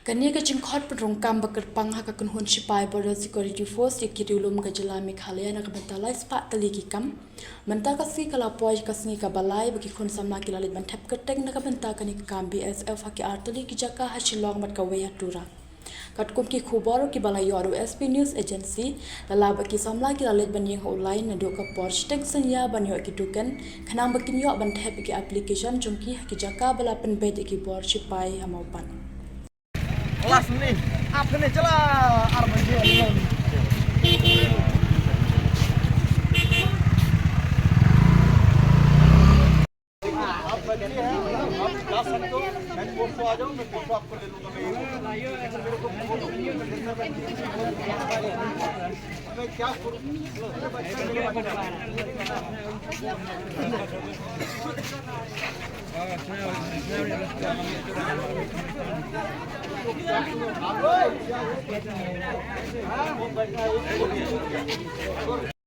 Kania ka jingkhot penrongkam bakerpang haka kynhun shipai Border Security Force ikidulum ka jela Meghalaya na kabentalai spak teliki kam. Menta kasi kalapoi kasngi ka balai bagi kun samla kilalit ban thep keteng na kabenta kani kam BSF haki arteli ki jaka hashilong mat ka weya tura. Katkum ki khubor ki balai yoru SP News Agency dala bagi samla kilalit ban yeng lain Naduh ka por shiteng synia ban yo kidukan kanang bakin yo ban thep ki application jongki haki jaka bala penbed ki bor shipai hamaupan. Kelas ni, apa ni celah arman dia. Apa gini है? आप क्लास को मैं फोटो आ जाऊँ मैं फोटो आपको ले लूँगा मैं क्या करूँ